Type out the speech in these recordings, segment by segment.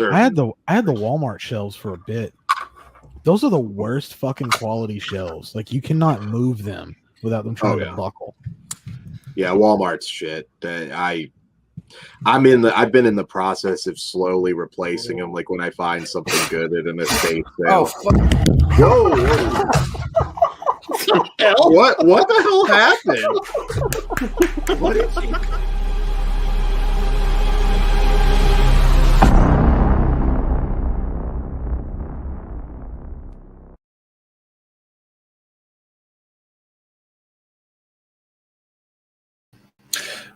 I had the Walmart shelves for a bit. Those are the worst fucking quality shelves. Like, you cannot move them without them trying to buckle. Yeah, Walmart's shit. I've been in the process of slowly replacing them. Like when I find something good at an estate sale. Whoa! What the hell happened? What did you?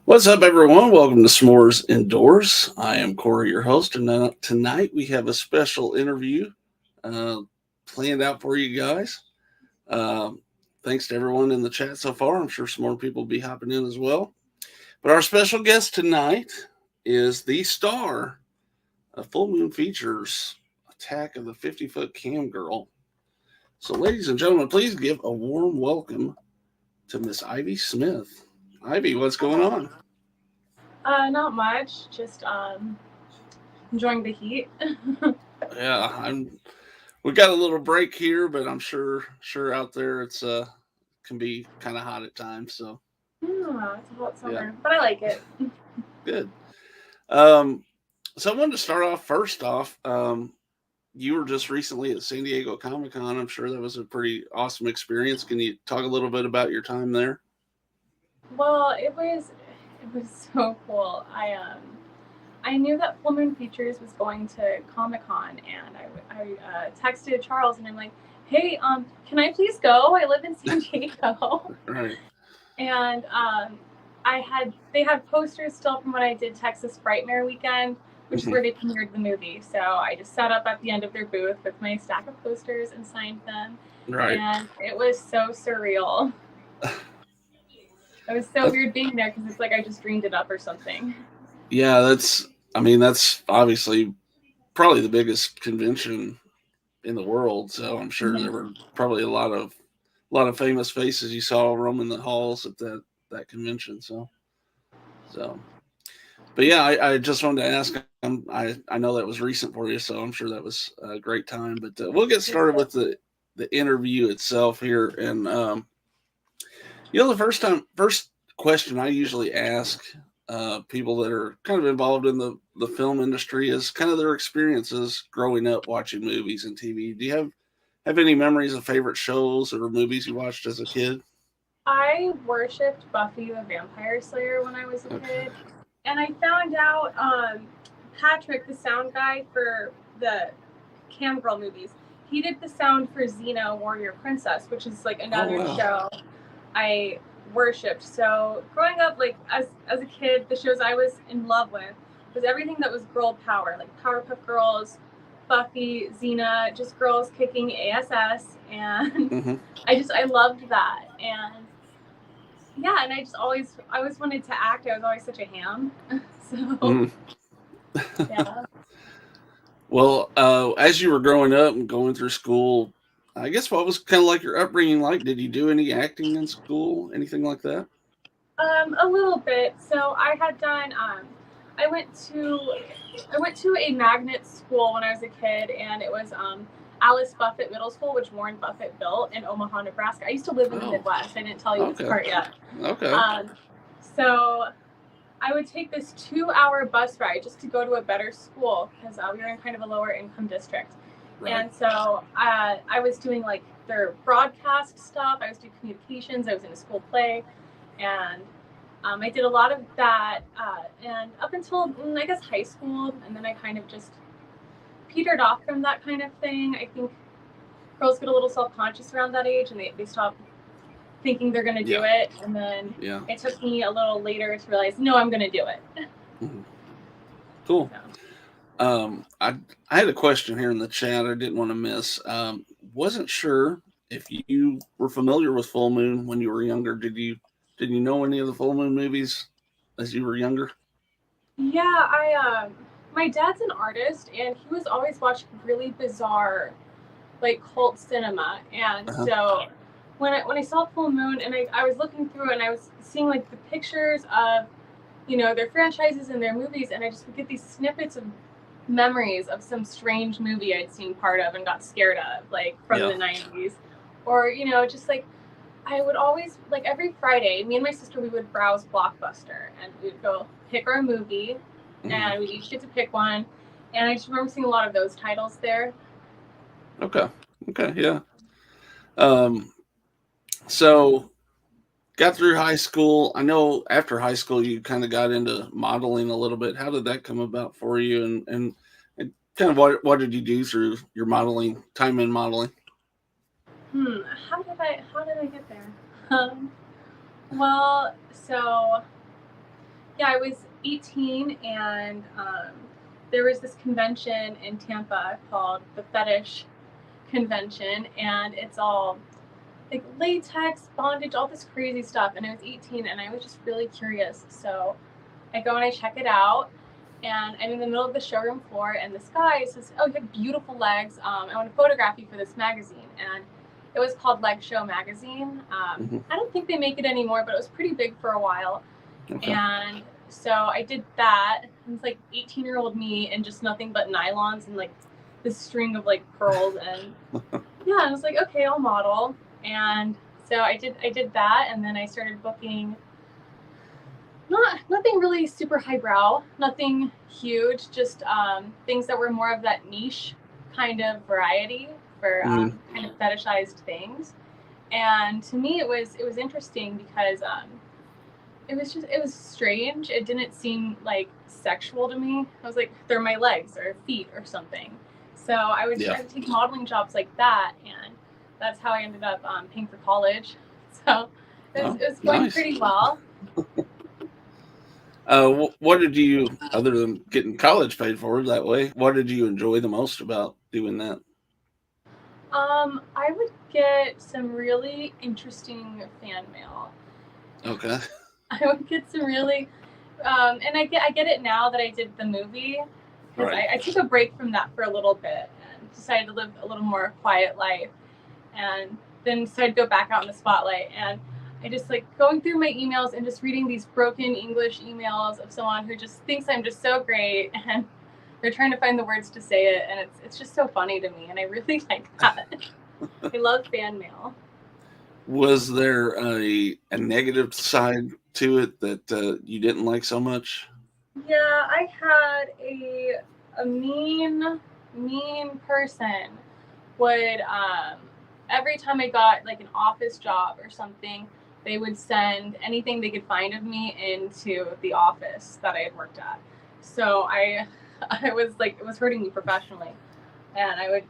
What's up, everyone? Welcome to Smores Indoors. I am Corey, your host, and tonight we have a special interview planned out for you guys. Thanks to everyone in the chat so far. I'm sure some more people will be hopping in as well. But our special guest tonight is the star of Full Moon Features' Attack of the 50-Foot CamGirl. So, ladies and gentlemen, please give a warm welcome to Miss Ivy Smith. Ivy, what's going on? Not much. Just enjoying the heat. Yeah, we got a little break here, but I'm sure out there it's can be kind of hot at times. So it's a hot summer, but I like it. Good. So I wanted to start off first off. You were just recently at San Diego Comic-Con. I'm sure that was a pretty awesome experience. Can you talk a little bit about your time there? Well, it was It was so cool. I knew that Full Moon Features was going to Comic-Con, and I texted Charles, and I'm like, hey, can I please go? I live in San Diego. Right. And they had posters still from when I did Texas Frightmare Weekend, which is where they premiered the movie. So I just sat up at the end of their booth with my stack of posters and signed them. Right. And it was so surreal. It was so weird being there because it's like I just dreamed it up or something. Yeah, that's obviously probably the biggest convention in the world. So I'm sure there were probably a lot of famous faces you saw roaming the halls at that convention. So, but yeah, I just wanted to ask. I know that was recent for you, so I'm sure that was a great time. But we'll get started with the interview itself here, and the first question I usually ask people that are kind of involved in the film industry is kind of their experiences growing up watching movies and TV. Do you have any memories of favorite shows or movies you watched as a kid? I worshipped Buffy the Vampire Slayer when I was a kid, and I found out Patrick, the sound guy for the CamGirl movies, he did the sound for Xena Warrior Princess, which is like another show I worshipped. So growing up, like as a kid, the shows I was in love with was everything that was girl power, like Powerpuff Girls, Buffy, Xena, just girls kicking ass, and I loved that. And yeah, and I always wanted to act. I was always such a ham. So yeah. Well, as you were growing up and going through school, I guess what was kind of like your upbringing like? Did you do any acting in school? Anything like that? A little bit. So I had done. I went to a magnet school when I was a kid, and it was Alice Buffett Middle School, which Warren Buffett built in Omaha, Nebraska. I used to live in the Midwest. I didn't tell you this part yet. Okay. So I would take this 2-hour bus ride just to go to a better school because we were in kind of a lower income district. Right. And so I was doing like their broadcast stuff. I was doing communications. I was in a school play. And I did a lot of that. And up until, I guess, high school. And then I kind of just petered off from that kind of thing. I think girls get a little self-conscious around that age and they stop thinking they're going to do it. And then it took me a little later to realize, no, I'm going to do it. Cool. So. I had a question here in the chat I didn't want to miss. Wasn't sure if you were familiar with Full Moon when you were younger. Did you know any of the Full Moon movies as you were younger? Yeah, my dad's an artist, and he was always watching really bizarre, like cult cinema. And so when I saw Full Moon, and I was looking through, and I was seeing like the pictures of, their franchises and their movies, and I just would get these snippets of memories of some strange movie I'd seen part of and got scared of, like from the 90s, or just like. I would always, like every Friday, me and my sister, we would browse Blockbuster and we'd go pick our movie and we each get to pick one. And I just remember seeing a lot of those titles there. Okay, yeah. So got through high school. I know after high school, you kind of got into modeling a little bit. How did that come about for you? And kind of what did you do through your modeling, time in modeling? How did I get there? Well, so yeah, I was 18 and there was this convention in Tampa called the Fetish Convention, and it's all like latex, bondage, all this crazy stuff. And I was 18 and I was just really curious. So I go and I check it out, and I'm in the middle of the showroom floor, and this guy says, "Oh, you have beautiful legs. I want to photograph you for this magazine." And it was called Leg Show Magazine. I don't think they make it anymore, but it was pretty big for a while. Okay. And so I did that. It was like 18-year-old me and just nothing but nylons and like this string of like pearls. And yeah, I was like, okay, I'll model. And so I did that. And then I started booking nothing really super highbrow, nothing huge, just things that were more of that niche kind of variety for kind of fetishized things. And to me it was interesting because it was strange. It didn't seem like sexual to me. I was like, they're my legs or feet or something. So I would try to take modeling jobs like that, and that's how I ended up paying for college. So it was going pretty well. What did you, other than getting college paid for that way, what did you enjoy the most about doing that? I would get some really interesting fan mail. Okay. I would get some really, and I get it now that I did the movie, because I took a break from that for a little bit and decided to live a little more quiet life, and then decided to go back out in the spotlight. And I just like going through my emails and just reading these broken English emails of someone who just thinks I'm just so great, and they're trying to find the words to say it, and it's just so funny to me, and I really like that. I love fan mail. Was there a negative side to it that you didn't like so much? Yeah, I had a mean person would every time I got like an office job or something, they would send anything they could find of me into the office that I had worked at. So I was like, it was hurting me professionally, and I would,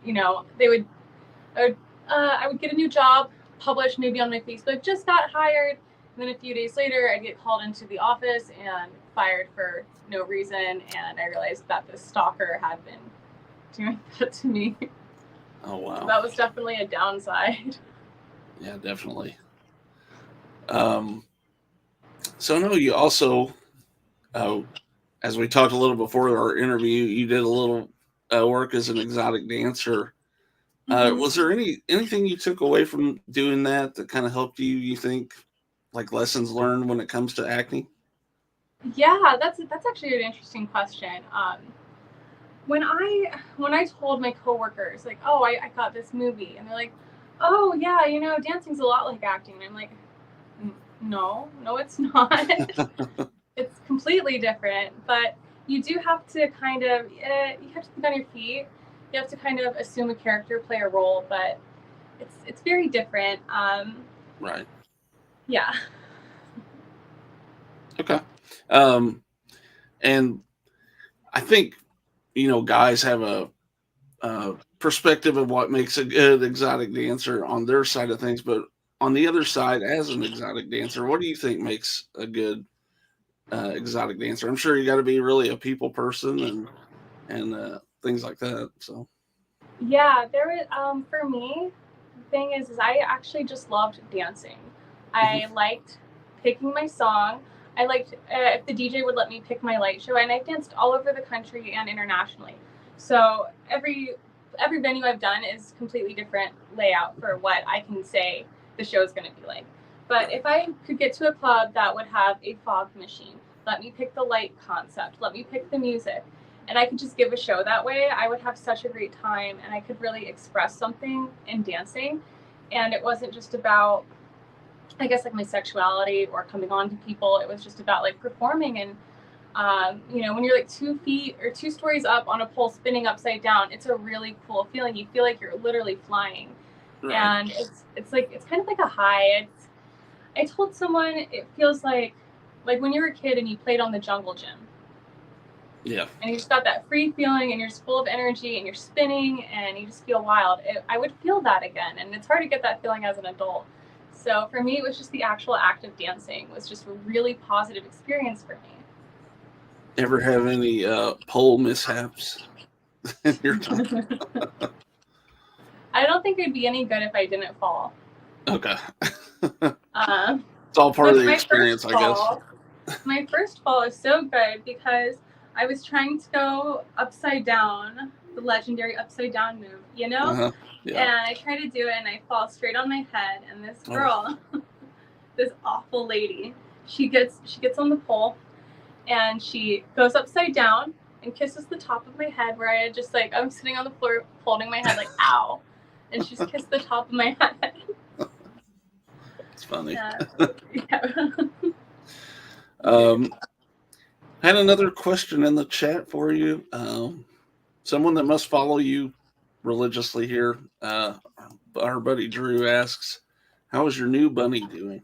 I would get a new job, published maybe on my Facebook, just got hired. And then a few days later, I'd get called into the office and fired for no reason. And I realized that this stalker had been doing that to me. Oh, wow. So that was definitely a downside. Yeah, definitely. So no, you also, as we talked a little before our interview, you did a little work as an exotic dancer. Was there anything you took away from doing that kind of helped you think, like lessons learned when it comes to acting? Yeah, that's actually an interesting question. When I told my coworkers like, oh, I got this movie, and they're like, oh yeah, dancing's a lot like acting. And I'm like, no, it's not. It's completely different, but you do have to kind of you have to think on your feet. You have to kind of assume a character, play a role, but it's very different. Right. Yeah. Okay. And I think guys have a perspective of what makes a good exotic dancer on their side of things, but on the other side, as an exotic dancer, what do you think makes a good exotic dancer? I'm sure you got to be really a people person and things like that. So Yeah, there is for me, the thing is I actually just loved dancing. I liked picking my song. I liked if the DJ would let me pick my light show, and I've danced all over the country and internationally. So every venue I've done is completely different layout for what I can say the show is going to be like. But if I could get to a club that would have a fog machine, let me pick the light concept, let me pick the music, and I could just give a show that way, I would have such a great time, and I could really express something in dancing. And it wasn't just about, I guess, like my sexuality or coming on to people. It was just about like performing. And when you're like 2 feet or 2 stories up on a pole spinning upside down, it's a really cool feeling. You feel like you're literally flying. Right. And it's kind of like a high. I told someone it feels like when you were a kid and you played on the jungle gym. Yeah. And you just got that free feeling, and you're just full of energy, and you're spinning, and you just feel wild. I would feel that again, and it's hard to get that feeling as an adult. So for me, it was just the actual act of dancing was just a really positive experience for me. Ever have any pole mishaps in your time? I don't think it'd be any good if I didn't fall. Okay. It's all part of the experience, I guess. My first fall is so good because I was trying to go upside down, the legendary upside down move, Yeah. And I try to do it, and I fall straight on my head. And this girl, this awful lady, she gets on the pole, and she goes upside down and kisses the top of my head where I had just I'm sitting on the floor holding my head like ow, and she's kissed the top of my head. It's funny. Yeah. I had another question in the chat for you. Someone that must follow you religiously here. Our buddy Drew asks, "How is your new bunny doing?"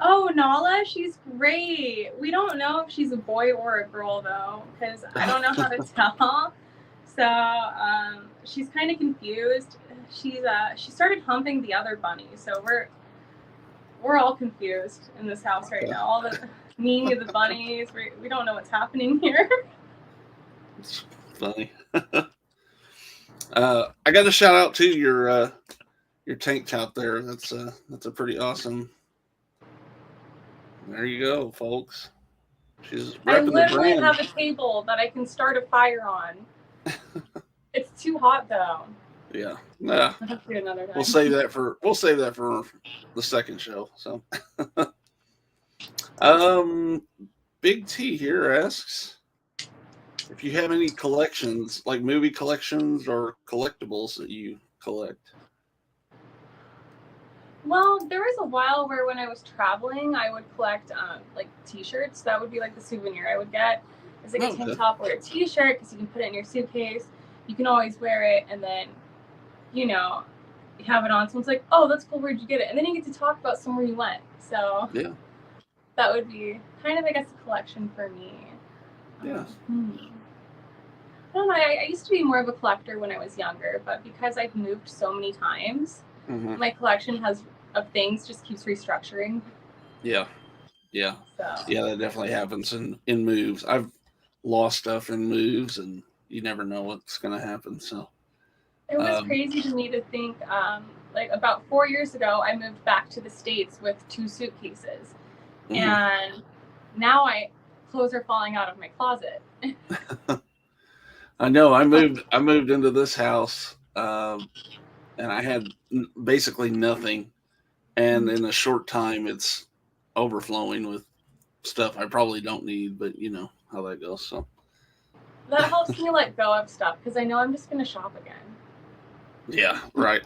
Oh, Nala, she's great. We don't know if she's a boy or a girl though, because I don't know how to tell. So she's kind of confused. She started humping the other bunny, so we're all confused in this house right now. All the the bunnies, we don't know what's happening here. It's funny. I got to shout out to your tank top there. That's a pretty awesome. There you go, folks. She's repping I the literally brand. have a table that I can start a fire on. It's too hot though. Yeah. Nah. I'll have to do another time. We'll save that for the second show. So Big T here asks if you have any collections, like movie collections or collectibles that you collect. Well, there was a while where when I was traveling, I would collect like T-shirts. That would be like the souvenir I would get. It's like a tank top or a T-shirt because you can put it in your suitcase. You can always wear it, and then you have it on. Someone's like, "Oh, that's cool. Where'd you get it?" And then you get to talk about somewhere you went. So yeah, that would be kind of, I guess, a collection for me. Yeah. I don't know. I used to be more of a collector when I was younger, but because I've moved so many times, my collection of things just keeps restructuring. Yeah. So. Yeah, that definitely happens in moves. I've lost stuff in moves, and you never know what's going to happen. So it was crazy to me to think, like about 4 years ago, I moved back to the States with 2 suitcases, and now clothes are falling out of my closet. I know. I moved into this house, and I had basically nothing, and in a short time, it's overflowing with stuff I probably don't need, but you know how that goes. So that helps me let go of stuff because I know I'm just going to shop again. Yeah, right.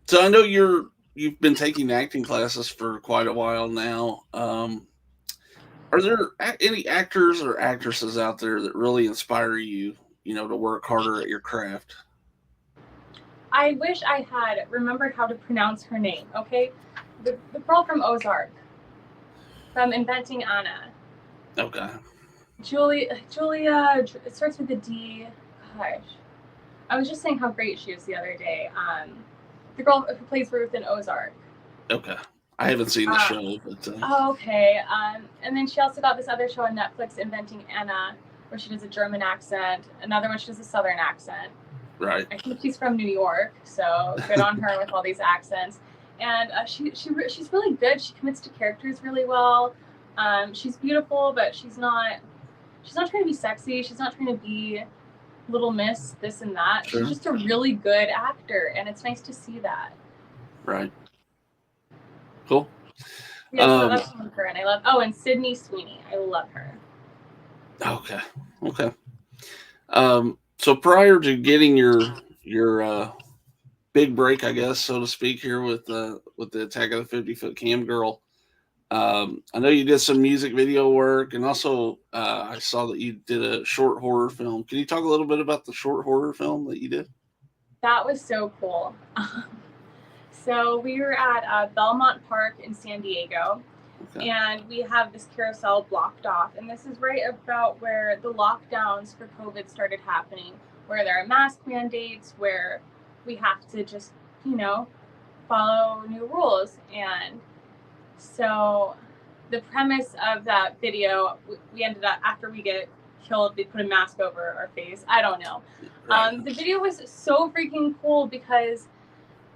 So I know you've been taking acting classes for quite a while now. Are there any actors or actresses out there that really inspire you, to work harder at your craft? I wish I had remembered how to pronounce her name, okay? The girl from Ozark, from Inventing Anna. Okay. Julia, it starts with a D. Gosh. I was just saying how great she is the other day. The girl who plays Ruth in Ozark. Okay. I haven't seen the show, but... okay. And then she also got this other show on Netflix, Inventing Anna, where she does a German accent. Another one, she does a Southern accent. Right. I think she's from New York, so good on her with all these accents. And she's really good. She commits to characters really well. She's beautiful, but she's not trying to be sexy. She's not trying to be Little Miss this and that. Sure. She's just a really good actor, and it's nice to see that. Right. Cool. Yeah, so that's one of her, and I love. Oh, and Sydney Sweeney, I love her. Okay. So prior to getting your big break, I guess, so to speak, here with the Attack of the 50-Foot CamGirl, I know you did some music video work, and also I saw that you did a short horror film. Can you talk a little bit about the short horror film that you did? That was so cool. So we were at Belmont Park in San Diego, and we have this carousel blocked off. And this is right about where the lockdowns for COVID started happening, where there are mask mandates, where we have to just, follow new rules. And so the premise of that video, we ended up, after we get killed, they put a mask over our face. I don't know. Right. The video was so freaking cool because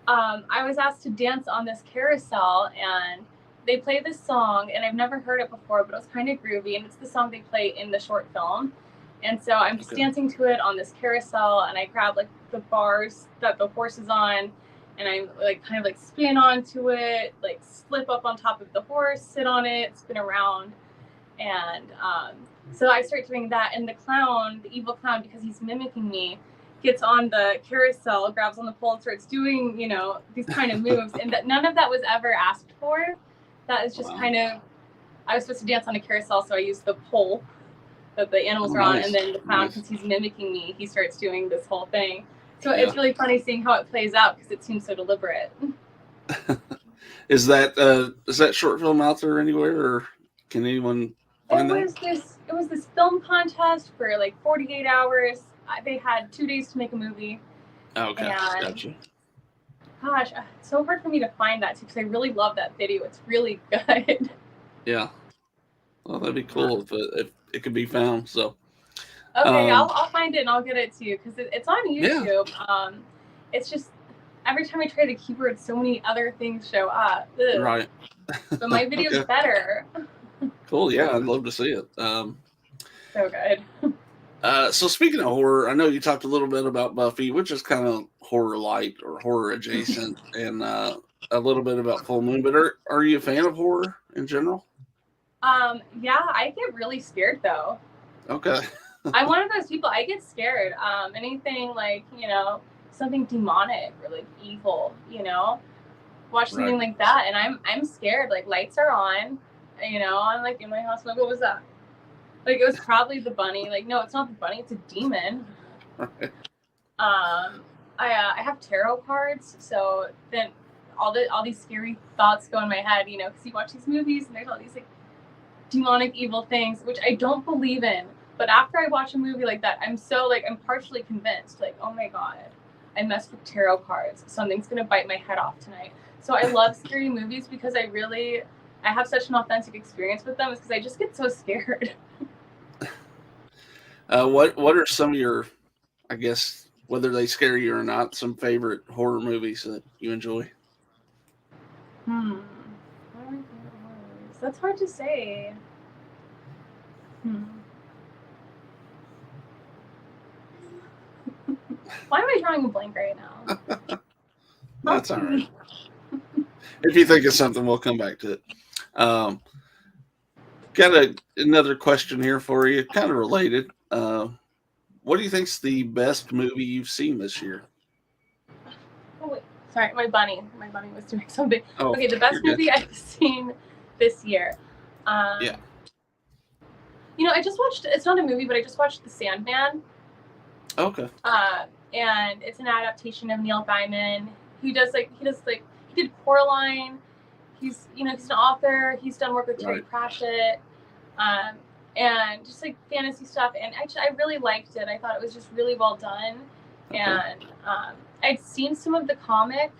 I was asked to dance on this carousel, and they play this song, and I've never heard it before, but it was kind of groovy, and it's the song they play in the short film. And so I'm just dancing to it on this carousel, and I grab like the bars that the horse is on, and I kind of spin onto it, slip up on top of the horse, sit on it, spin around. And so I start doing that, and the evil clown, because he's mimicking me, gets on the carousel, grabs on the pole, and starts doing, these kind of moves. And that none of that was ever asked for. That is just kind of, I was supposed to dance on a carousel, so I used the pole that the animals are on, and then the clown, because he's mimicking me, he starts doing this whole thing. So it's really funny seeing how it plays out, because it seems so deliberate. Is that short film out there anywhere, or can anyone find that? It was this film contest for like 48 hours. They had 2 days to make a movie. Okay, and, gotcha. Gosh, it's so hard for me to find that too because I really love that video. It's really good. Yeah. Well, that'd be cool if it could be found. So. Okay, I'll find it and I'll get it to you because it's on YouTube. Yeah. It's just every time I try the keyboard, so many other things show up. Ugh. Right. But my video's better. Cool. Yeah, I'd love to see it. So good. So speaking of horror, I know you talked a little bit about Buffy, which is kind of horror light or horror adjacent, and a little bit about Full Moon. But are you a fan of horror in general? Yeah, I get really scared though. Okay. I'm one of those people. I get scared. Anything like something demonic or like evil. Watch something like that, and I'm scared. Like lights are on. I'm like in my house. I'm like, what was that? Like it was probably the bunny. Like no, it's not the bunny. It's a demon. Right. I have tarot cards, so then all these scary thoughts go in my head. Because you watch these movies and there's all these like demonic evil things, which I don't believe in. But after I watch a movie like that, I'm partially convinced. Like, oh my god, I messed with tarot cards. Something's gonna bite my head off tonight. So I love scary movies because I have such an authentic experience with them. Is because I just get so scared. What are some of your, I guess, whether they scare you or not, some favorite horror movies that you enjoy? What are my favorite horror movies? That's hard to say. Why am I drawing a blank right now? That's all right. If you think of something, we'll come back to it. Got another question here for you, kind of related. What do you think's the best movie you've seen this year? Oh wait, sorry, my bunny was doing something. Oh, okay, the best movie I've seen this year. Yeah. I just watched. It's not a movie, but I just watched The Sandman. Okay. And it's an adaptation of Neil Gaiman. He did Coraline. He's an author. He's done work with Terry Pratchett. And just like fantasy stuff. And I really liked it. I thought it was just really well done. Okay. And I'd seen some of the comic.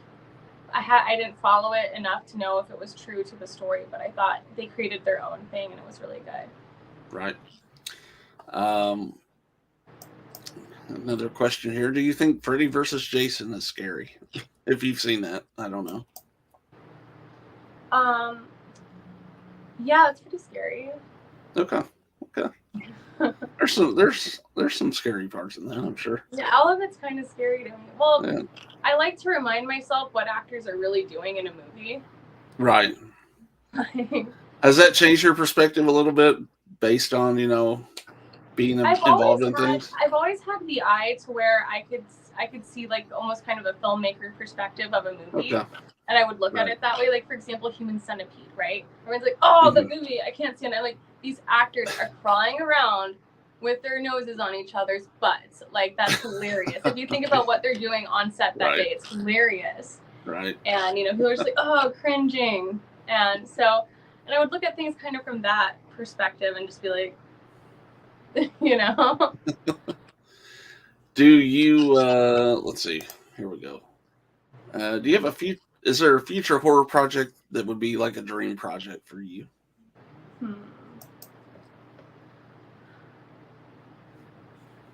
I didn't follow it enough to know if it was true to the story, but I thought they created their own thing and it was really good. Right. Another question here. Do you think Freddy versus Jason is scary? If you've seen that, I don't know. Yeah, it's pretty scary. Okay. There's some scary parts in that, I'm sure. Yeah, all of it's kind of scary to me. Well, yeah. I like to remind myself what actors are really doing in a movie. Right. Has that changed your perspective a little bit based on, being involved in things? I've always had the eye to where I could see like almost kind of a filmmaker perspective of a movie. Okay. And I would look at it that way. Like, for example, Human Centipede, right? Everyone's like, oh, the movie, I can't stand it. I'm like, these actors are crawling around with their noses on each other's butts. Like, that's hilarious. If you think about what they're doing on set that day, it's hilarious. Right. And, people are just like, oh, cringing. And I would look at things kind of from that perspective and just be like, Do you, let's see, here we go. Do you have is there a future horror project that would be like a dream project for you?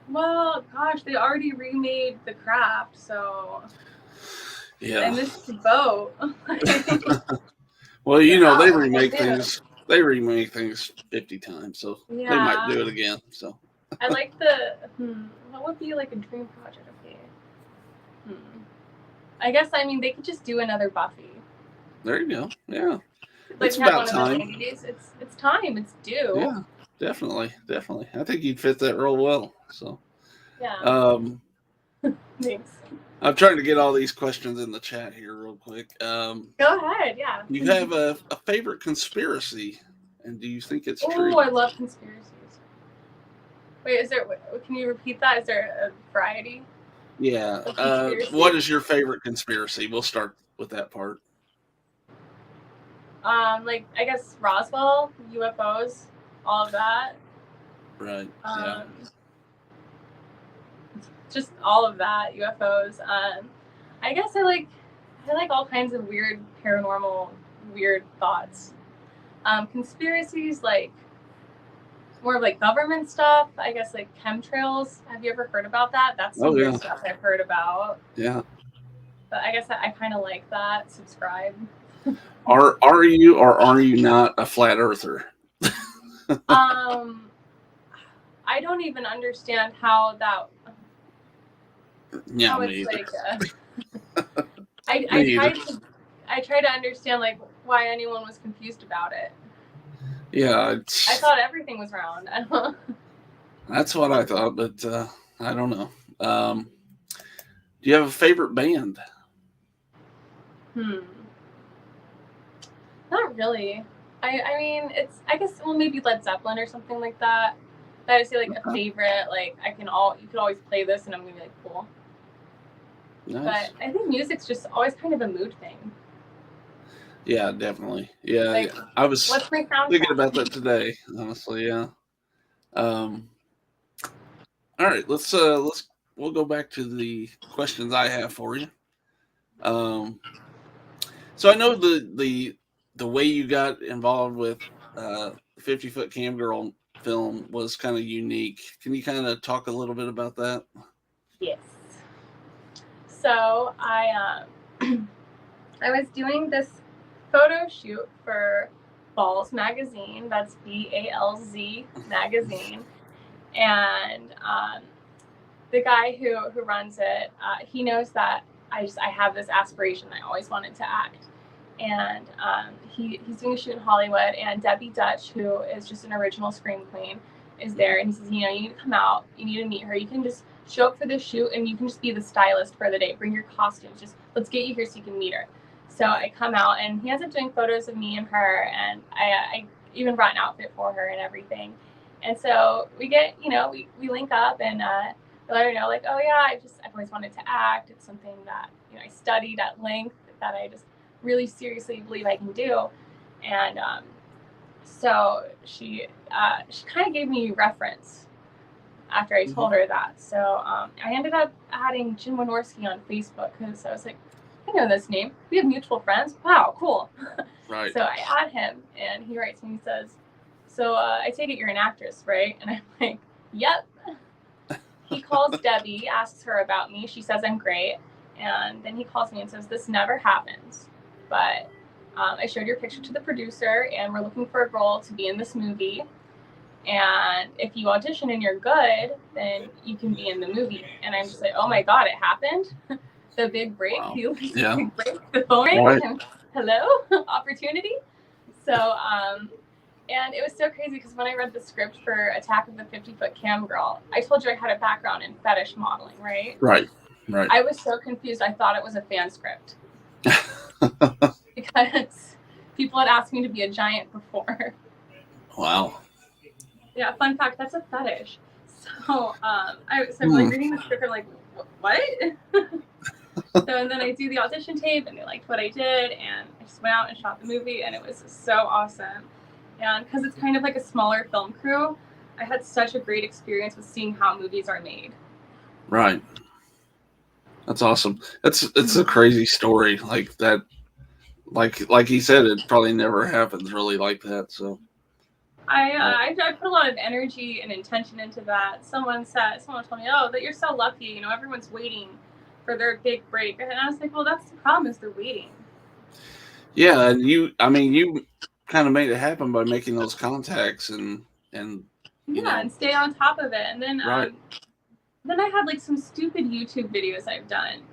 Well, gosh, they already remade The Craft, so yeah. I missed the boat. Well, they remake things. They remake things 50 times, so they might do it again. So I like what would be like a dream project? Okay. I guess they could just do another Buffy. There you go. Yeah. Like it's about time. It's time. It's due. Yeah, definitely. I think you'd fit that role well. So. Yeah. Thanks. I'm trying to get all these questions in the chat here real quick. Go ahead. Yeah. You have a favorite conspiracy, and do you think it's true? Oh, I love conspiracies. Wait, can you repeat that? Is there a variety? Yeah. What is your favorite conspiracy? We'll start with that part. Like I guess Roswell, UFOs, all of that. Right. Yeah. Just all of that, UFOs. I guess I like all kinds of weird paranormal weird thoughts. Conspiracies, like more of like government stuff. I guess like chemtrails. Have you ever heard about that? That's some weird stuff I've heard about. Yeah. But I guess I kind of like that. Subscribe. Are you or are you not a flat earther? I don't even understand how that. Yeah, how me it's either. like. I tried to understand like why anyone was confused about it. Yeah, I thought everything was round. That's what I thought, but I don't know. Do you have a favorite band? Not really. I mean, I guess maybe Led Zeppelin or something like that. That I say like a favorite. Like you could always play this and I'm gonna be like cool. Nice. But I think music's just always kind of a mood thing. Yeah, definitely. Yeah, like, I was thinking about that today. Honestly, yeah. All right, we'll go back to the questions I have for you. So I know the way you got involved with 50 Foot CamGirl film was kind of unique. Can you kind of talk a little bit about that? Yes. So I I was doing this photo shoot for Balz magazine. That's BALZ magazine, and the guy who runs it, he knows that I have this aspiration. I always wanted to act, and he's doing a shoot in Hollywood. And Debbie Dutch, who is just an original scream queen, is there. And he says, you need to come out. You need to meet her. You can just show up for the shoot, and you can just be the stylist for the day. Bring your costumes. Just let's get you here so you can meet her. So I come out, and he ends up doing photos of me and her, and I even brought an outfit for her and everything. And so we get, we link up and let her know, like, oh yeah, I've always wanted to act. It's something that I studied at length, that I just really seriously believe I can do. And so she kind of gave me reference after I told her that. So I ended up adding Jim Wynorski on Facebook because I was like, I know this name. We have mutual friends. Wow, cool. Right. So I add him, and he writes me. He says, "So I take it you're an actress, right?" And I'm like, "Yep." He calls Debbie, asks her about me. She says I'm great, and then he calls me and says, "This never happens, but I showed your picture to the producer, and we're looking for a role to be in this movie. And if you audition and you're good, then you can be in the movie." And I'm just like, "Oh my god, it happened!" The big break, wow. Big break, the phone rang. Right. Hello, opportunity. So, and it was so crazy because when I read the script for Attack of the 50 Foot CamGirl, I told you I had a background in fetish modeling, right? Right. I was so confused. I thought it was a fan script because people had asked me to be a giant before. Wow. Yeah, fun fact, that's a fetish. So, I'm like reading the script, I'm like, what? So, and then I do the audition tape, and they liked what I did, and I just went out and shot the movie, and it was so awesome. And because it's kind of like a smaller film crew, I had such a great experience with seeing how movies are made. Right. That's awesome. It's a crazy story like that. Like he said, it probably never happens really like that. So I put a lot of energy and intention into that. Someone told me, "Oh, that you're so lucky. Everyone's waiting for their big break." And I was like, "Well, that's the problem, is they're waiting." Yeah, and you kind of made it happen by making those contacts and and stay on top of it. And then right. Then I had like some stupid YouTube videos I've done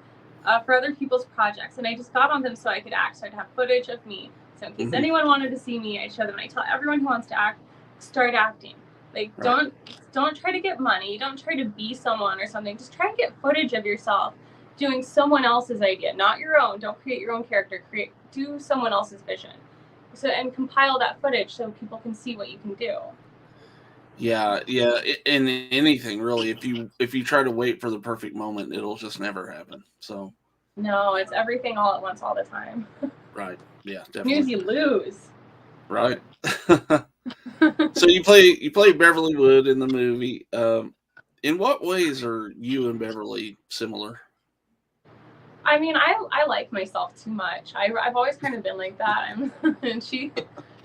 for other people's projects, and I just got on them so I could act. So I'd have footage of me. So in case anyone wanted to see me, I'd show them. And I tell everyone who wants to act, start acting. Like don't try to get money. Don't try to be someone or something. Just try and get footage of yourself doing someone else's idea, not your own. Don't create your own character. Do someone else's vision. So and compile that footage so people can see what you can do. Yeah, in anything really. If you try to wait for the perfect moment, it'll just never happen. So No, it's everything all at once all the time. Right. Yeah, definitely. News you lose. Right. So you play Beverly Wood in the movie. In what ways are you and Beverly similar? I mean, I like myself too much. I've always kind of been like that. And she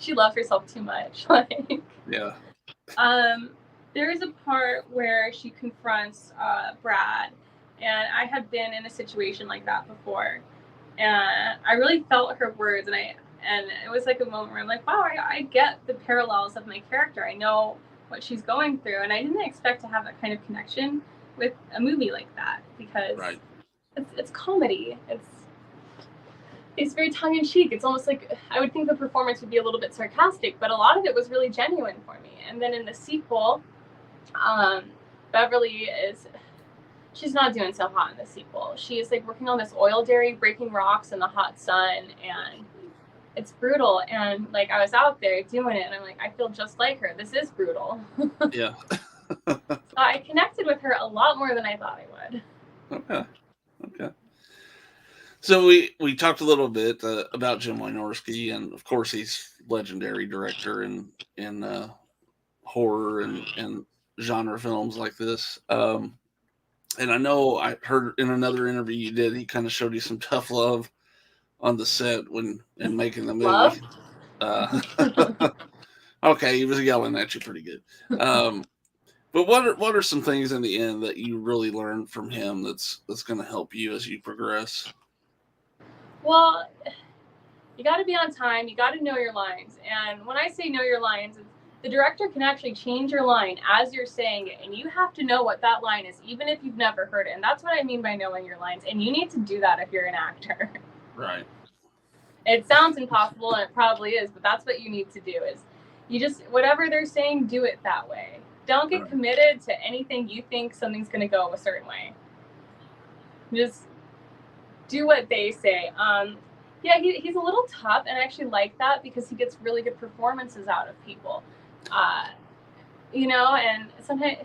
loves herself too much. Like, yeah. There is a part where she confronts Brad, and I had been in a situation like that before, and I really felt her words, and it was like a moment where I'm like, wow, I get the parallels of my character. I know what she's going through, and I didn't expect to have that kind of connection with a movie like that, because right. it's comedy. It's very tongue-in-cheek. It's almost like I would think the performance would be a little bit sarcastic, but a lot of it was really genuine for me. And then in the sequel, Beverly she's not doing so hot in the sequel. She is like working on this oil dairy, breaking rocks in the hot sun, and it's brutal. And like I was out there doing it, and I'm like, I feel just like her. This is brutal. Yeah. So I connected with her a lot more than I thought I would. Okay. So we talked a little bit about Jim Wynorski, and of course he's legendary director in horror and genre films like this. And I know I heard in another interview you did, he kind of showed you some tough love on the set when making the movie. Okay, he was yelling at you pretty good. But what are some things in the end that you really learned from him that's going to help you as you progress? Well, you got to be on time. You got to know your lines. And when I say know your lines, the director can actually change your line as you're saying it. And you have to know what that line is, even if you've never heard it. And that's what I mean by knowing your lines. And you need to do that if you're an actor. Right. It sounds impossible, and it probably is, but that's what you need to do is you just, whatever they're saying, do it that way. Don't get committed to anything you think something's going to go a certain way. Just do what they say. Yeah, he's a little tough, and I actually like that because he gets really good performances out of people. And sometimes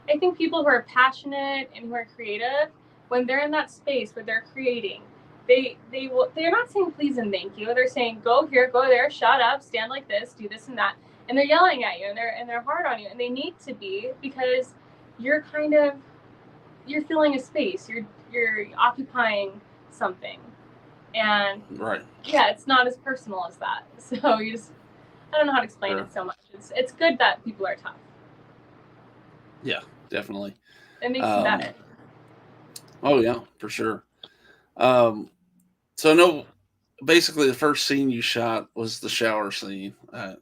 I think people who are passionate and who are creative, when they're in that space where they're creating, they're not saying please and thank you. They're saying go here, go there, shut up, stand like this, do this and that. And they're yelling at you, and they're hard on you, and they need to be, because you're filling a space. You're occupying something. And yeah, it's not as personal as that. So I don't know how to explain it so much. It's good that people are tough. Yeah, definitely. It makes you better. Oh yeah, for sure. So I know basically the first scene you shot was the shower scene. I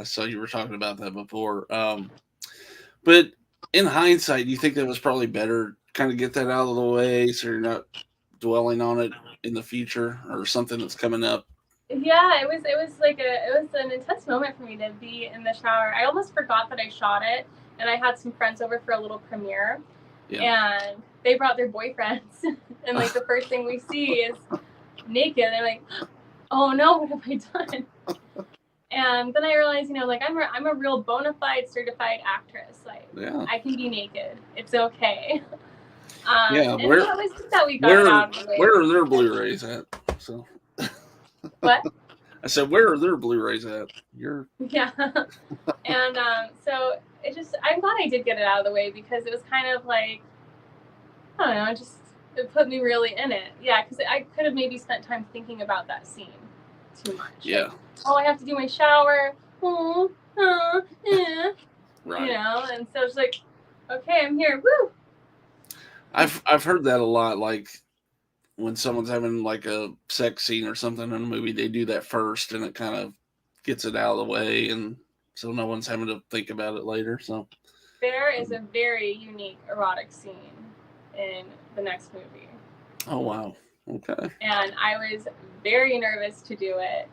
saw you were talking about that before. But in hindsight, do you think that was probably better kind of get that out of the way so you're not dwelling on it in the future or something that's coming up? Yeah, it was an intense moment for me to be in the shower. I almost forgot that I shot it, and I had some friends over for a little premiere, and they brought their boyfriends, and like the first thing we see is naked, and they're like, "Oh no, what have I done?" And then I realized, like I'm a real bona fide certified actress. Like I can be naked. It's okay. Yeah, and it was just that we got it out of the way. Where are their Blu-rays at? So. What? I said, where are their Blu-rays at? Yeah. And so I'm glad I did get it out of the way, because it was kind of like, I don't know, it put me really in it. Yeah, because I could have maybe spent time thinking about that scene too much. Yeah. Like, I have to do my shower. Yeah. Right. And so it's like, okay, I'm here. Woo! I've heard that a lot, like when someone's having like a sex scene or something in a movie, they do that first and it kind of gets it out of the way, and so no one's having to think about it later. So there is a very unique erotic scene in the next movie. Oh wow. Okay. And I was very nervous to do it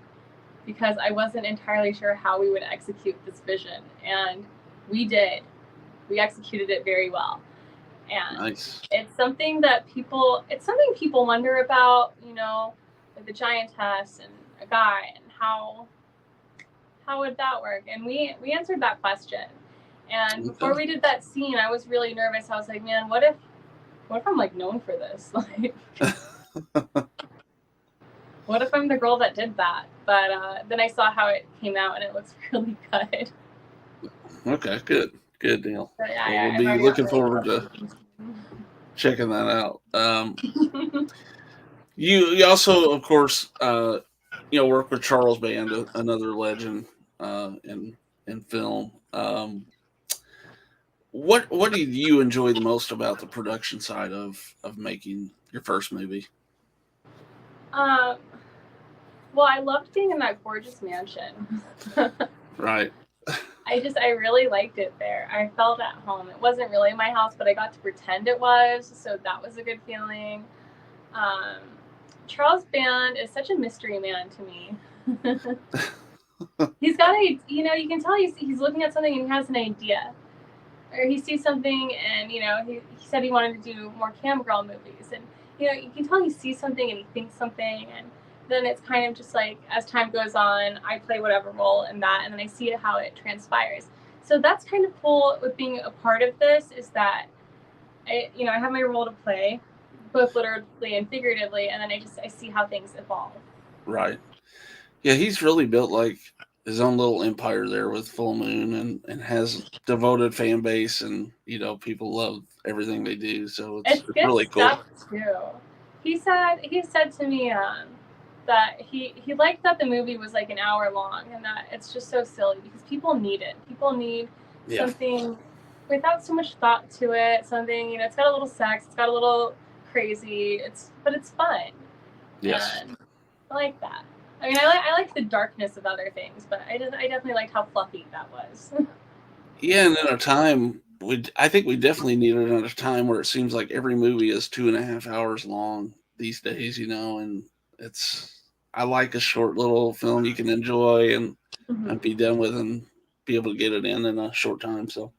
because I wasn't entirely sure how we would execute this vision, and we did. We executed it very well. And nice. It's something people wonder about, like the giantess and a guy, and how would that work? And we answered that question. And before we did that scene, I was really nervous. I was like, man, what if I'm like known for this? Like, What if I'm the girl that did that? But then I saw how it came out, and it looks really good. Okay, good deal. So, yeah, Well, we'll be looking forward to checking that out. You also, of course, work with Charles Band, another legend in film. What do you enjoy the most about the production side of making your first movie? Well, I loved being in that gorgeous mansion. Right. I really liked it there. I felt at home. It wasn't really my house, but I got to pretend it was, so that was a good feeling. Charles Band is such a mystery man to me. He's got you can tell he's looking at something and he has an idea. Or he sees something and, he said he wanted to do more CamGirl movies. And, you can tell he sees something and he thinks something. And then it's kind of just like, as time goes on, I play whatever role in that. And then I see how it transpires. So that's kind of cool with being a part of this, is that I have my role to play, both literally and figuratively. And then I see how things evolve. Right. Yeah, he's really built like his own little empire there with Full Moon, and has devoted fan base, and people love everything they do. So it's good really stuff cool too. He said to me that he liked that the movie was like an hour long, and that it's just so silly because people need it. People need something without so much thought to it. Something it's got a little sex, it's got a little crazy. But it's fun. Yes, and I like that. I mean, I like the darkness of other things, but I definitely liked how fluffy that was. Yeah, and at a time, I think we definitely need it at a time where it seems like every movie is 2.5 hours long these days, and I like a short little film you can enjoy and be done with and be able to get it in a short time. So,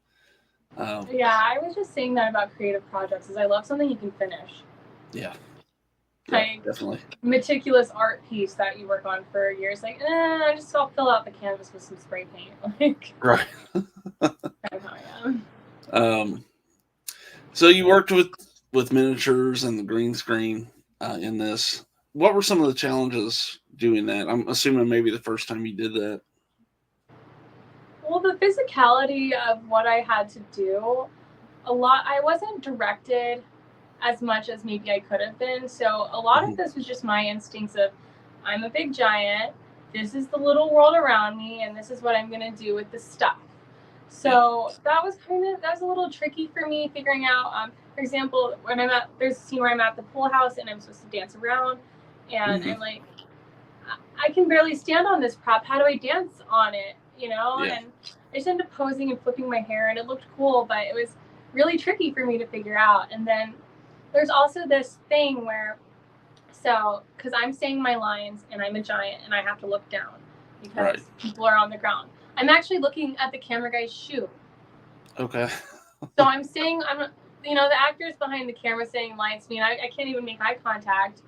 yeah, I was just saying that about creative projects, is I love something you can finish. Yeah. Like, definitely. Meticulous art piece that you work on for years, like, I just I'll fill out the canvas with some spray paint. Like, right. Kind of how I am. So you worked with miniatures and the green screen in this. What were some of the challenges doing that? I'm assuming maybe the first time you did that. Well, the physicality of what I had to do, I wasn't directed as much as maybe I could have been. So a lot of this was just my instincts of, I'm a big giant, this is the little world around me, and this is what I'm going to do with this stuff. So that was a little tricky for me, figuring out, for example, when there's a scene where I'm at the pool house and I'm supposed to dance around, and I'm like, I can barely stand on this prop. How do I dance on it? And I just ended up posing and flipping my hair, and it looked cool, but it was really tricky for me to figure out. And then there's also this thing where, because I'm saying my lines and I'm a giant and I have to look down because people are on the ground. I'm actually looking at the camera guy's shoe. Okay. So I'm the actors behind the camera saying lines to me, and I can't even make eye contact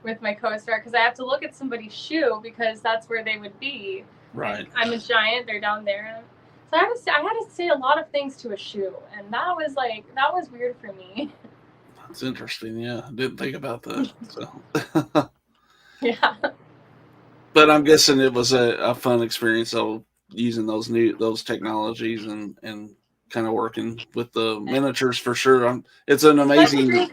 with my co-star because I have to look at somebody's shoe because that's where they would be. Right. And I'm a giant, they're down there. So I had to say a lot of things to a shoe, and that was weird for me. That's interesting. Yeah, I didn't think about that. So. Yeah. But I'm guessing it was a fun experience though, using those technologies and kind of working with the miniatures for sure. It's an amazing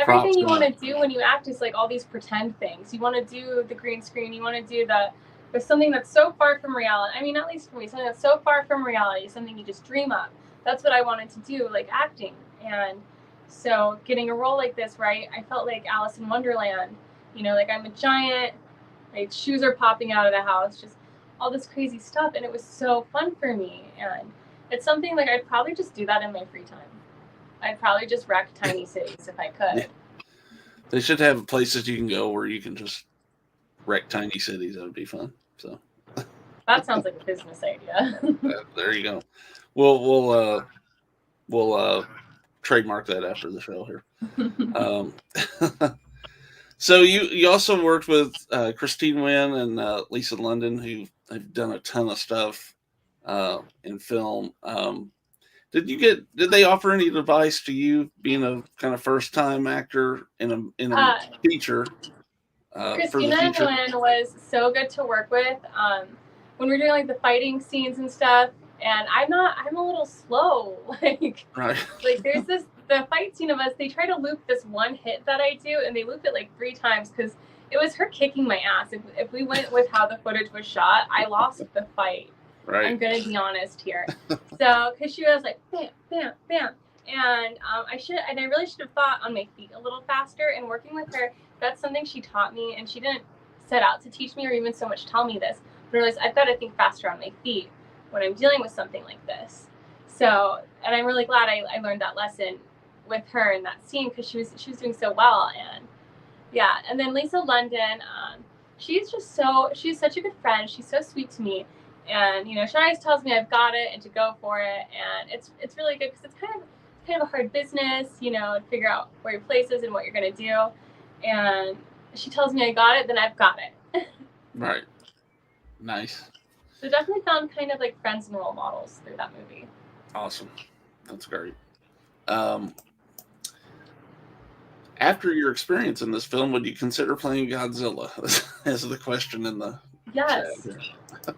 everything you want to do when you act is like all these pretend things. You want to do the green screen. You want to do there's something that's so far from reality. I mean, at least for me, something that's so far from reality, something you just dream of. That's what I wanted to do, like acting. And so getting a role like this, right, I felt like Alice in Wonderland. Like I'm a giant, my shoes are popping out of the house, just all this crazy stuff. And it was so fun for me. And it's something like I'd probably just do that in my free time. I'd probably just wreck tiny cities if I could. Yeah. They should have places you can go where you can just wreck tiny cities. That would be fun. So that sounds like a business idea. There you go. We'll trademark that after the show here. So you also worked with Christine Nguyen and Lisa London, who have done a ton of stuff in film. Did they offer any advice to you being a kind of first time actor in a feature? Christina and Glenn was so good to work with. When we're doing like the fighting scenes and stuff, and I'm a little slow. Like there's the fight scene of us, they try to loop this one hit that I do, and they loop it like 3 times because it was her kicking my ass. If we went with how the footage was shot, I lost the fight. Right. I'm gonna be honest here. So, because she was like bam, bam, bam, and I really should have thought on my feet a little faster. And working with her, that's something she taught me, and she didn't set out to teach me or even so much tell me this. But I realized I've got to think faster on my feet when I'm dealing with something like this. So, and I'm really glad I learned that lesson with her in that scene because she was doing so well. And yeah, and then Lisa London, she's such a good friend. She's so sweet to me. And, she always tells me I've got it and to go for it. And it's really good because it's kind of a hard business, to figure out where your place is and what you're going to do. And she tells me I got it, then I've got it. Right. Nice. So definitely found kind of like friends and role models through that movie. Awesome. That's great. After your experience in this film, would you consider playing Godzilla? Is the question in the Yes. Chat.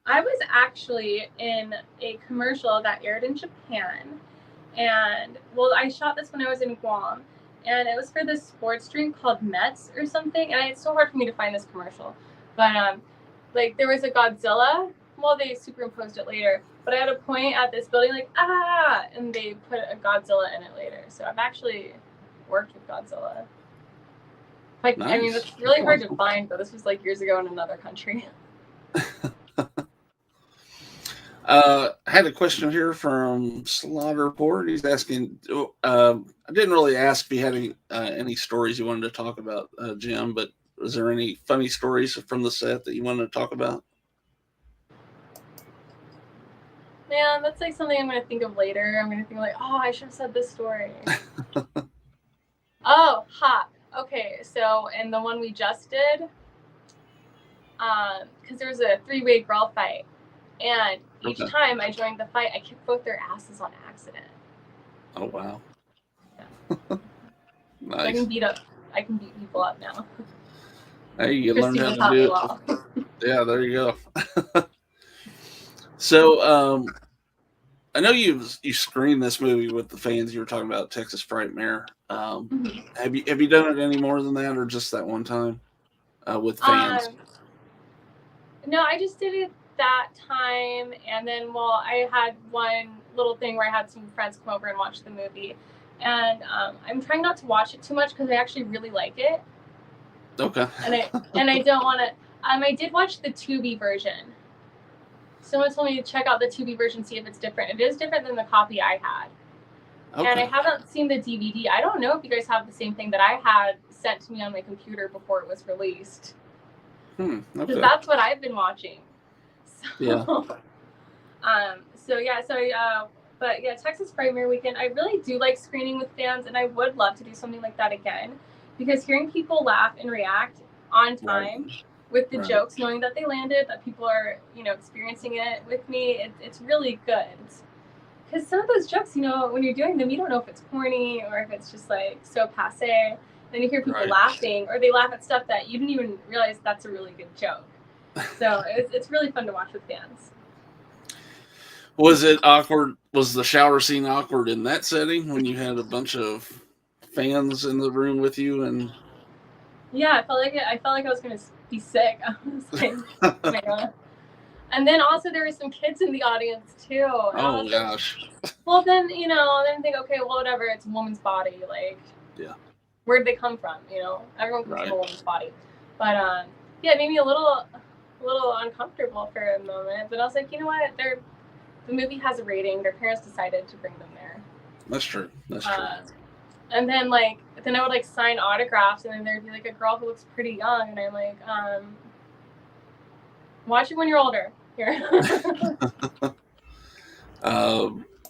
I was actually in a commercial that aired in Japan, and I shot this when I was in Guam, and it was for this sports drink called Mets or something, and it's so hard for me to find this commercial, but there was a Godzilla. Well, they superimposed it later, but I had a point at this building and they put a Godzilla in it later. So I've actually worked with Godzilla. Nice. I mean, it's really hard to find, but this was years ago in another country. I had a question here from Slaughterport. He's asking, I didn't really ask if you had any stories you wanted to talk about, Jim, but was there any funny stories from the set that you wanted to talk about? Man, that's something I'm going to think of later. I'm going to think I should have said this story. Okay, so in the one we just did, because there was a 3-way girl fight, and each time I joined the fight, I kicked both their asses on accident. Oh, wow. Yeah. Nice. I can beat people up now. Hey, you learned how to do it. Yeah, there you go. So, I know you screened this movie with the fans. You were talking about Texas Frightmare. Have you done it any more than that, or just that one time with fans? No, I just did it that time, and then I had one little thing where I had some friends come over and watch the movie, and I'm trying not to watch it too much because I actually really like it. Okay. And I don't want to. I did watch the Tubi version. Someone told me to check out the Tubi version, see if it's different. It is different than the copy I had. Okay. And I haven't seen the DVD. I don't know if you guys have the same thing that I had sent to me on my computer before it was released. Okay. Because that's what I've been watching. So, yeah. But yeah, Texas Frightmare Weekend. I really do like screening with fans, and I would love to do something like that again, because hearing people laugh and react on time with the jokes, knowing that they landed, that people are experiencing it with me, it's really good. Because some of those jokes, when you're doing them, you don't know if it's corny or if it's just so passe. Then you hear people laughing, or they laugh at stuff that you didn't even realize that's a really good joke. So it's really fun to watch with fans. Was it awkward? Was the shower scene awkward in that setting when you had a bunch of fans in the room with you? And yeah, I felt like I was going to be sick. I was like, oh my God. And then also there were some kids in the audience too. Oh gosh. Well, then then think, okay, well, whatever. It's a woman's body. Yeah. Where'd they come from? Everyone comes from a woman's body. But it made me a little uncomfortable for a moment. But I was like, you know what? The movie has a rating. Their parents decided to bring them there. That's true. And then then I would sign autographs, and then there'd be a girl who looks pretty young, and I'm like, watch it when you're older. Here.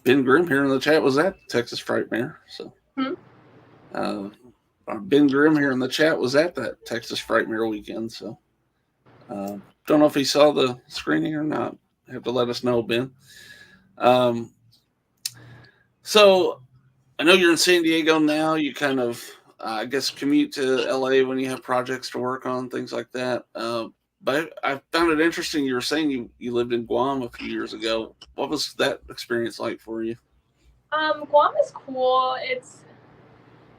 Ben Grimm here in the chat was at Texas Frightmare. So Ben Grimm here in the chat was at that Texas Frightmare weekend. So don't know if he saw the screening or not. You have to let us know, Ben. So I know you're in San Diego now. You kind of, I guess, commute to LA when you have projects to work on, things like that. But I found it interesting. You were saying you lived in Guam a few years ago. What was that experience like for you? Guam is cool. It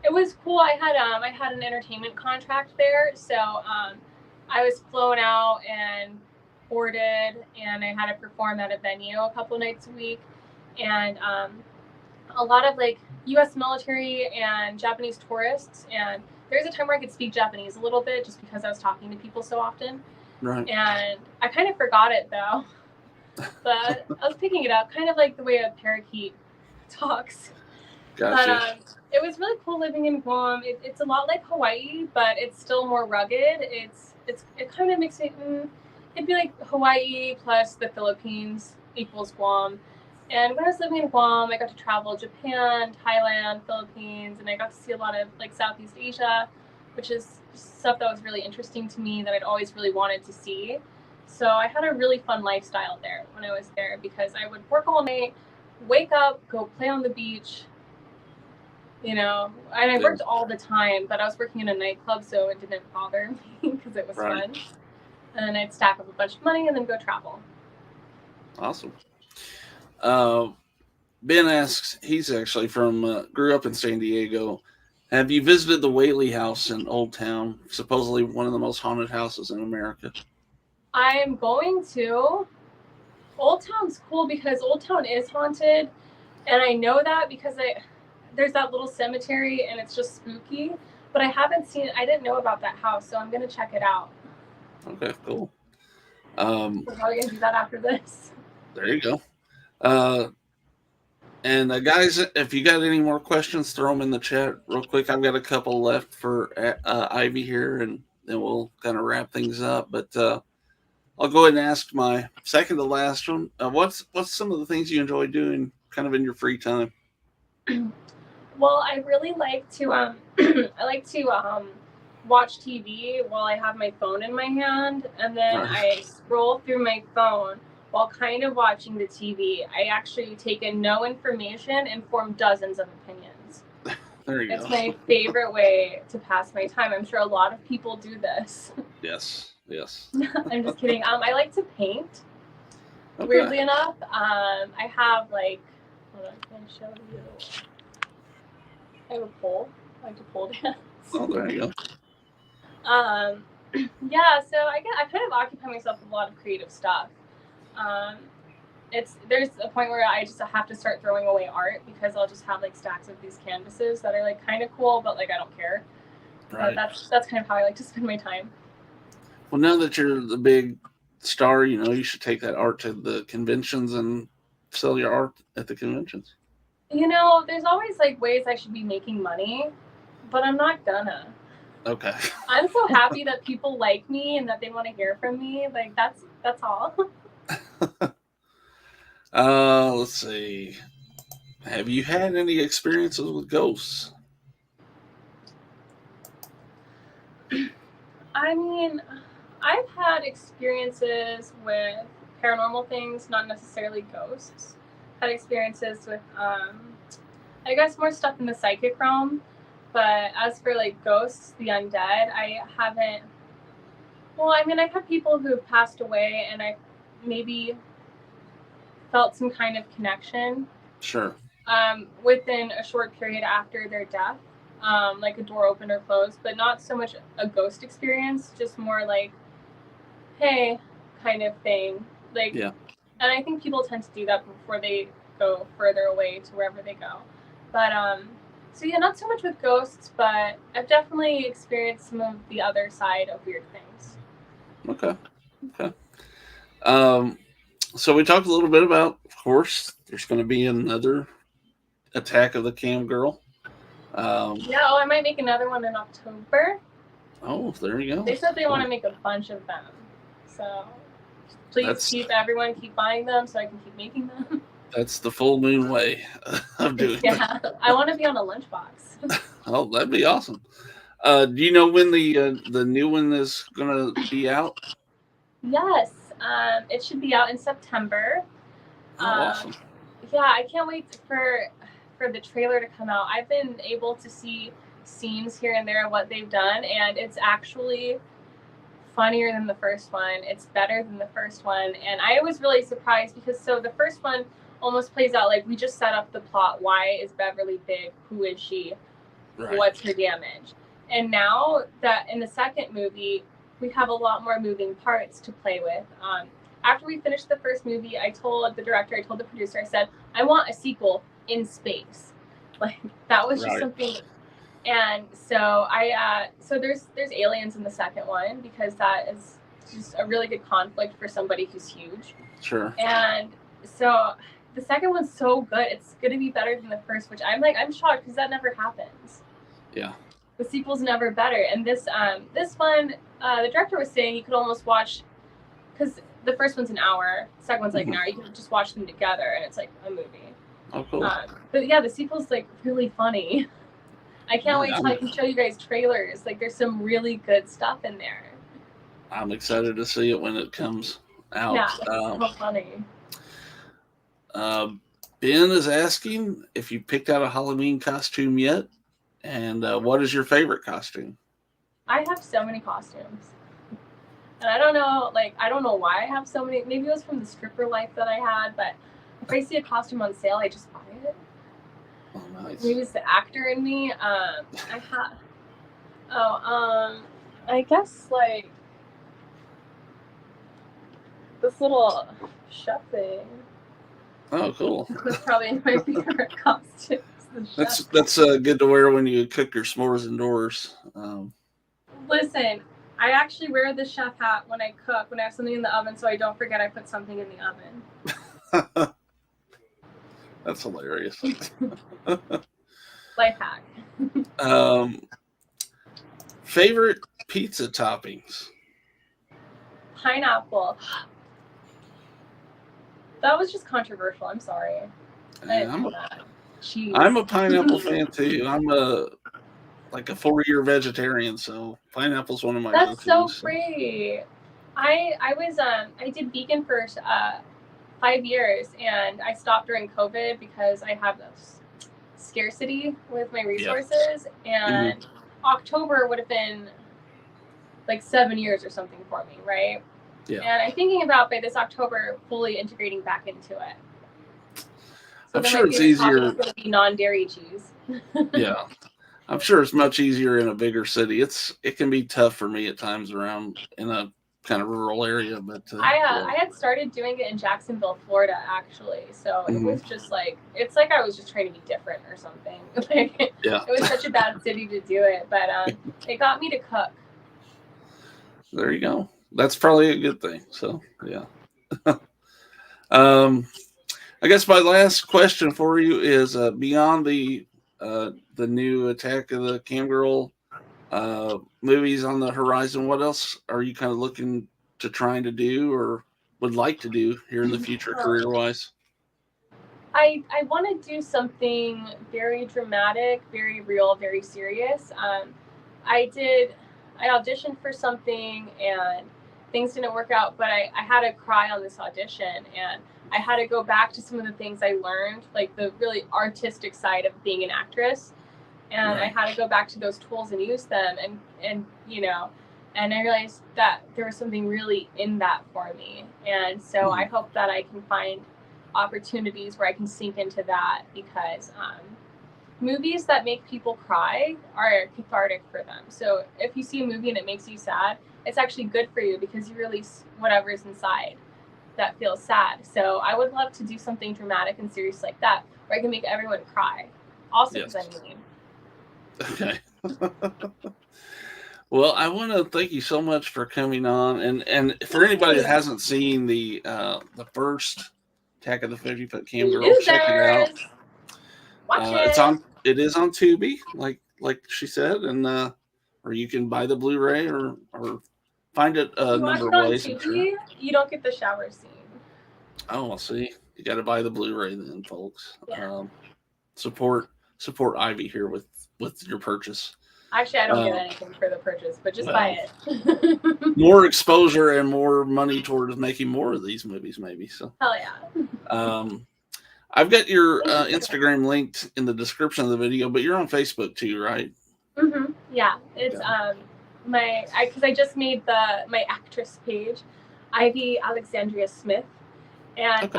was cool. I had an entertainment contract there, so I was flown out and boarded, and I had to perform at a venue a couple nights a week, and a lot of like U.S. military and Japanese tourists. And there's a time where I could speak Japanese a little bit just because I was talking to people so often. Right. And I kind of forgot it though, but I was picking it up, kind of like the way a parakeet talks. Gotcha. But it was really cool living in Guam. It's a lot like Hawaii, but it's still more rugged. It kind of makes it. It'd be like Hawaii plus the Philippines equals Guam. And when I was living in Guam, I got to travel Japan, Thailand, Philippines, and I got to see a lot of like Southeast Asia, which is stuff that was really interesting to me that I'd always really wanted to see. So I had a really fun lifestyle there when I was there because I would work all night, wake up, go play on the beach, and I worked all the time, but I was working in a nightclub, so it didn't bother me because it was fun. And I'd stack up a bunch of money and then go travel. Awesome. Ben asks, he's actually grew up in San Diego. Have you visited the Whaley House in Old Town? Supposedly one of the most haunted houses in America. I'm going to. Old Town's cool because Old Town is haunted, and I know that because there's that little cemetery and it's just spooky, but I didn't know about that house, so I'm going to check it out. Okay, cool. We're probably going to do that after this. There you go. And guys, if you got any more questions, throw them in the chat real quick. I've got a couple left for Ivy here, and then we'll kind of wrap things up. But I'll go ahead and ask my second to last one. What's some of the things you enjoy doing kind of in your free time? Well, I really like to watch TV while I have my phone in my hand, and then I scroll through my phone while kind of watching the TV. I actually take in no information and form dozens of opinions. There you go. It's my favorite way to pass my time. I'm sure a lot of people do this. Yes. I'm just kidding. I like to paint. Okay. Weirdly enough, I have hold on, can I show you? I have a pole. I like to pole dance. Oh, there you go. Yeah, so I kind of occupy myself with a lot of creative stuff. There's a point where I just have to start throwing away art because I'll just have like stacks of these canvases that are like kind of cool, but like I don't care. Right. But that's kind of how I like to spend my time. Well, now that you're the big star, you should take that art to the conventions and sell your art at the conventions. There's always like ways I should be making money, but I'm not gonna. Okay. I'm so happy that people like me and that they want to hear from me. Like that's all. Let's see. Have you had any experiences with ghosts? I mean, I've had experiences with paranormal things, not necessarily ghosts. Had experiences with, I guess more stuff in the psychic realm. But as for like ghosts, the undead, I haven't. Well, I mean, I've had people who have passed away, and I maybe felt some kind of connection. Sure. Within a short period after their death, like a door opened or closed, but not so much a ghost experience, just more like, hey, kind of thing. Like, yeah. And I think people tend to do that before they go further away to wherever they go. But so yeah, not so much with ghosts, but I've definitely experienced some of the other side of weird things. Okay. So we talked a little bit about, of course, there's going to be another Attack of the CamGirl. Yeah, I might make another one in October. Oh, there you go. They said they want to make a bunch of them. So please keep buying them so I can keep making them. That's the full moon way of doing it. Yeah, I want to be on a lunchbox. Oh, that'd be awesome. Do you know when the new one is going to be out? Yes, it should be out in September. Oh, awesome. Yeah, I can't wait for for the trailer to come out, I've been able to see scenes here and there of what they've done, and it's actually funnier than the first one. It's better than the first one, and I was really surprised because the first one almost plays out like we just set up the plot. Why is Beverly big? Who is she? Right. What's her damage? And now that in the second movie, we have a lot more moving parts to play with. After we finished the first movie, I told the director, I told the producer, I said, I want a sequel in space. Like that was just something. And so so there's aliens in the second one because that is just a really good conflict for somebody who's huge. Sure. And so the second one's so good. It's going to be better than the first, which I'm shocked because that never happens. Yeah. The sequel's never better. And this one, the director was saying you could almost watch, because the first one's an hour, the second one's like an hour. You can just watch them together, and it's like a movie. Oh, cool. But yeah, the sequel's like really funny. I can't wait till I can show you guys trailers. Like, there's some really good stuff in there. I'm excited to see it when it comes out. Yeah, it's so funny. Ben is asking if you picked out a Halloween costume yet, and what is your favorite costume? I have so many costumes. And I don't know why I have so many. Maybe it was from the stripper life that I had, but if I see a costume on sale, I just buy it. Oh, nice. Maybe it's the actor in me. I guess like this little chef thing. Oh, cool. That's probably my favorite costume. That's good to wear when you cook your s'mores indoors. Listen, I actually wear the chef hat when I cook, when I have something in the oven, so I don't forget I put something in the oven. That's hilarious. Life hack. Favorite pizza toppings? Pineapple. That was just controversial. I'm sorry. I'm a pineapple fan too. I'm a 4-year vegetarian, so pineapple's one of my. That's so great. I did vegan for 5 years, and I stopped during COVID because I have this scarcity with my resources. Yeah. And October would have been like 7 years or something for me, right? Yeah. And I'm thinking about by this October fully integrating back into it. So I'm sure it's easier. It's going to be non-dairy cheese. Yeah, I'm sure it's much easier in a bigger city. It can be tough for me at times around in a kind of rural area, but I had started doing it in Jacksonville, Florida, actually. So it was just it's like I was just trying to be different or something. It was such a bad city to do it, but it got me to cook. There you go. That's probably a good thing. So yeah. I guess my last question for you is beyond the new Attack of the CamGirl movies on the horizon, what else are you kind of looking to trying to do or would like to do here in the future career-wise? I want to do something very dramatic, very real, very serious. I auditioned for something and things didn't work out, but I had to cry on this audition, and I had to go back to some of the things I learned, like the really artistic side of being an actress. And I had to go back to those tools and use them. And I realized that there was something really in that for me. And so I hope that I can find opportunities where I can sink into that, because movies that make people cry are cathartic for them. So if you see a movie and it makes you sad, it's actually good for you because you release whatever's inside that feels sad. So I would love to do something dramatic and serious like that, where I can make everyone cry. Also, because I'm mean. Okay. Well, I want to thank you so much for coming on, and for anybody that hasn't seen the first Attack of the 50-Foot CamGirl, check it out. Watch it. It is on Tubi, like she said, and or you can buy the Blu-ray or find it a number of ways. Tubi, you don't get the shower scene. Oh, I'll see. You got to buy the Blu-ray then, folks. Yeah. Support Ivy here with your purchase. Actually, I don't get anything for the purchase, but just buy it. More exposure and more money towards making more of these movies, maybe. So. Hell yeah. I've got your Instagram linked in the description of the video, but you're on Facebook too, right? Mm-hmm. Yeah, it's because I just made my actress page, Ivy Alexandria Smith, and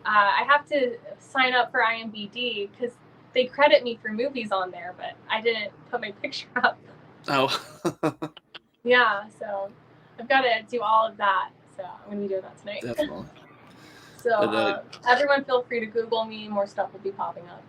I have to sign up for IMDb because they credit me for movies on there, but I didn't put my picture up. Oh. Yeah, so I've got to do all of that. So I'm gonna be doing that tonight. Definitely. So everyone feel free to Google me. More stuff will be popping up.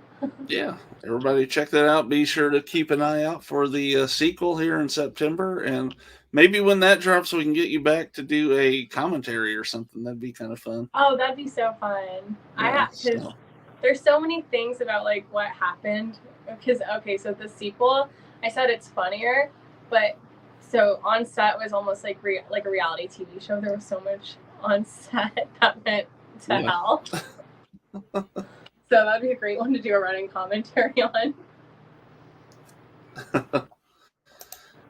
Yeah, everybody check that out. Be sure to keep an eye out for the sequel here in September, and maybe when that drops, we can get you back to do a commentary or something. That'd be kind of fun. Oh, that'd be so fun. Yeah, because there's so many things about like what happened. Because so the sequel, I said it's funnier, but so on set was almost like like a reality TV show. There was so much on set that went to hell. So that'd be a great one to do a running commentary on.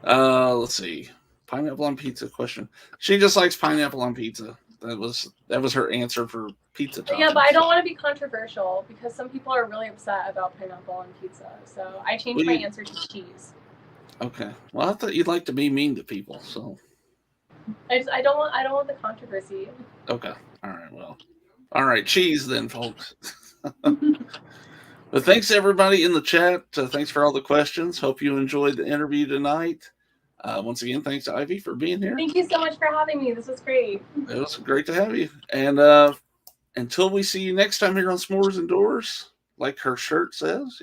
Let's see. Pineapple on pizza question. She just likes pineapple on pizza. That was her answer for pizza toppings. Yeah, but I don't want to be controversial because some people are really upset about pineapple on pizza. So I changed my answer to cheese. Okay. Well, I thought you'd like to be mean to people, so I don't want the controversy. Okay. All right. Well. All right. Cheese then, folks. But thanks everybody in the chat. Thanks for all the questions. Hope you enjoyed the interview tonight. Once again, thanks to Ivy for being here. Thank you so much for having me. This was great. It was great to have you. And until we see you next time here on S'mores Indoors, like her shirt says,